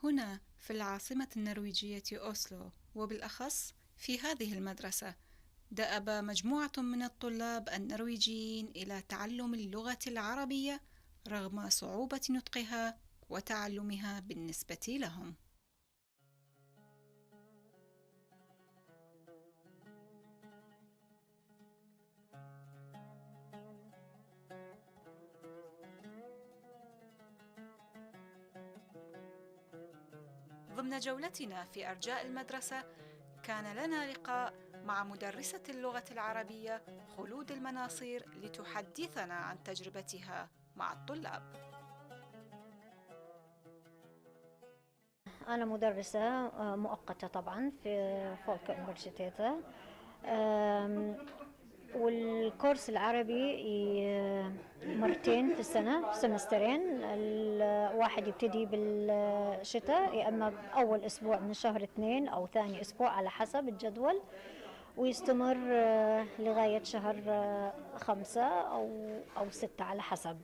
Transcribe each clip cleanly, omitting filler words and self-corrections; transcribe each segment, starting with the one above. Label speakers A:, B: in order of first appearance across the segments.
A: هنا في العاصمة النرويجية أوسلو، وبالأخص في هذه المدرسة، دأب مجموعة من الطلاب النرويجيين إلى تعلم اللغة العربية رغم صعوبة نطقها وتعلمها بالنسبة لهم. ضمن جولتنا في أرجاء المدرسة كان لنا لقاء مع مدرسة اللغة العربية خلود المناصير لتحدثنا عن تجربتها مع الطلاب.
B: أنا مدرسة مؤقتة طبعا في فولك يونيفرسيتيتا، والكورس العربي مرتين في السنة، سمسترين. الواحد يبتدي بالشتاء، يا إما أول أسبوع من شهر 2 أو ثاني أسبوع على حسب الجدول، ويستمر لغاية شهر 5 أو 6 على حسب.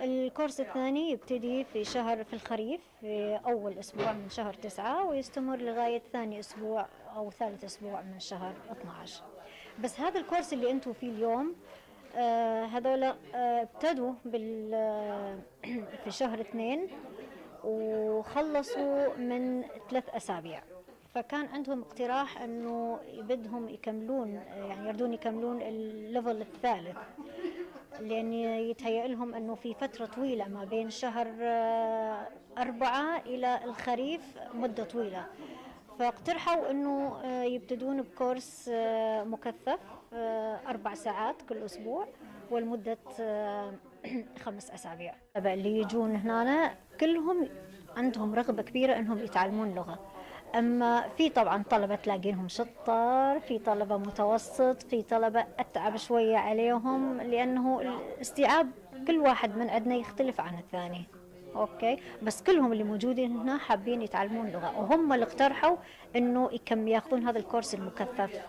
B: الكورس الثاني يبتدي في الخريف في أول أسبوع من شهر 9 ويستمر لغاية ثاني أسبوع أو ثالث أسبوع من شهر 12. بس هذا الكورس اللي أنتوا فيه اليوم هذولا ابتدوا في شهر 2 وخلصوا من 3 أسابيع، فكان عندهم اقتراح أنه بدهم يكملون، يعني يردون يكملون الليفل الثالث، لأن يتهيأ لهم أنه في فترة طويلة ما بين شهر 4 إلى الخريف مدة طويلة، فاقترحوا أنه يبتدون بكورس مكثف 4 ساعات كل أسبوع والمدة 5 أسابيع. اللي يجون هنا كلهم عندهم رغبة كبيرة أنهم يتعلمون لغة، أما في طبعا طلبة تلاقينهم شطار، في طلبة متوسط، في طلبة أتعب شوية عليهم، لأنه الاستيعاب كل واحد من عندنا يختلف عن الثاني. أوكي، بس كلهم اللي موجودين هنا حابين يتعلمون لغة، وهم اللي اقترحوا إنه ياخذون هذا الكورس المكثف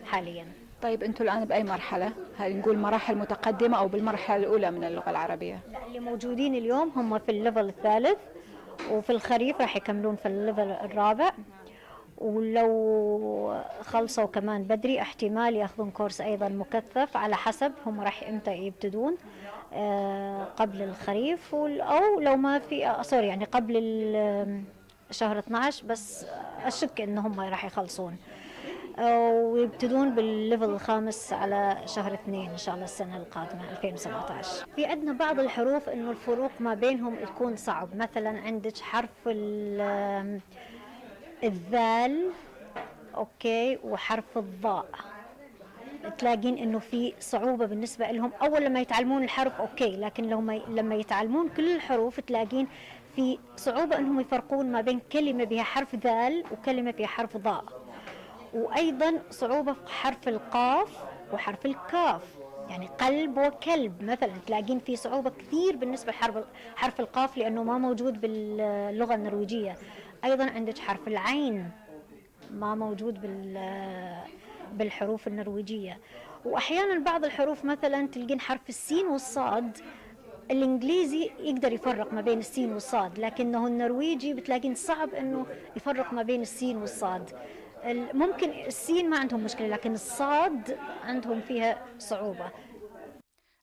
B: حاليا.
A: طيب أنتوا الآن بأي مرحلة؟ هل نقول مراحل متقدمة أو بالمرحلة الأولى من اللغة العربية؟
B: لا، اللي موجودين اليوم هم في الليفل الثالث، وفي الخريف راح يكملون في الليفل الرابع، ولو خلصوا كمان بدري احتمال ياخذون كورس ايضا مكثف على حسب هم راح امتى يبتدون، قبل الخريف او لو ما في سوري يعني قبل شهر 12، بس اشك انهم راح يخلصون ويبتدون بالليفل الخامس على شهر 2 إن شاء الله السنة القادمة 2017. في عندنا بعض الحروف إنه الفروق ما بينهم يكون صعب، مثلا عندك حرف الذال أوكي وحرف الضاء، تلاقين إنه في صعوبة بالنسبة لهم أول لما يتعلمون الحرف أوكي، لكن لما يتعلمون كل الحروف تلاقين في صعوبة إنهم يفرقون ما بين كلمة بها حرف ذال وكلمة بها حرف ضاء، وأيضا صعوبة في حرف القاف وحرف الكاف، يعني قلب وكلب مثلا تلاقين في صعوبة كثير بالنسبة لحرف القاف لأنه ما موجود باللغة النرويجية. أيضا عندك حرف العين ما موجود بالحروف النرويجية، وأحيانا بعض الحروف مثلا تلقين حرف السين والصاد، الإنجليزي يقدر يفرق ما بين السين والصاد، لكنه النرويجي بتلاقين صعب أنه يفرق ما بين السين والصاد. ممكن السين ما عندهم مشكلة، لكن الصاد عندهم فيها صعوبة.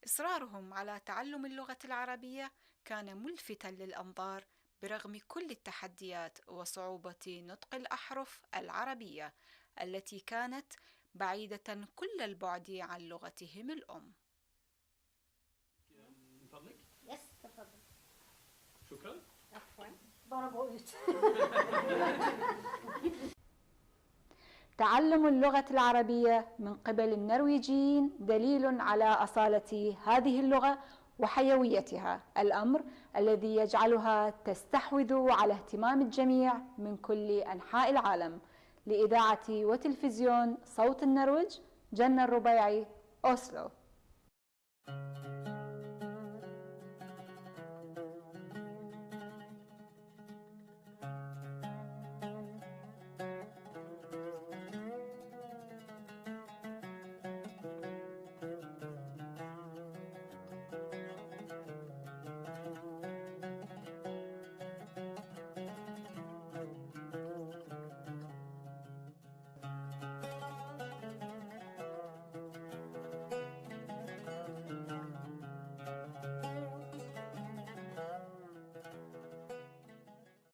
A: إصرارهم على تعلم اللغة العربية كان ملفتاً للأنظار برغم كل التحديات وصعوبة نطق الأحرف العربية التي كانت بعيدة كل البعد عن لغتهم الأم.
C: شكرا.
A: تعلم اللغة العربية من قبل النرويجيين دليل على أصالة هذه اللغة وحيويتها، الأمر الذي يجعلها تستحوذ على اهتمام الجميع من كل أنحاء العالم. لإذاعة وتلفزيون صوت النرويج، جنة الربيعي، أوسلو.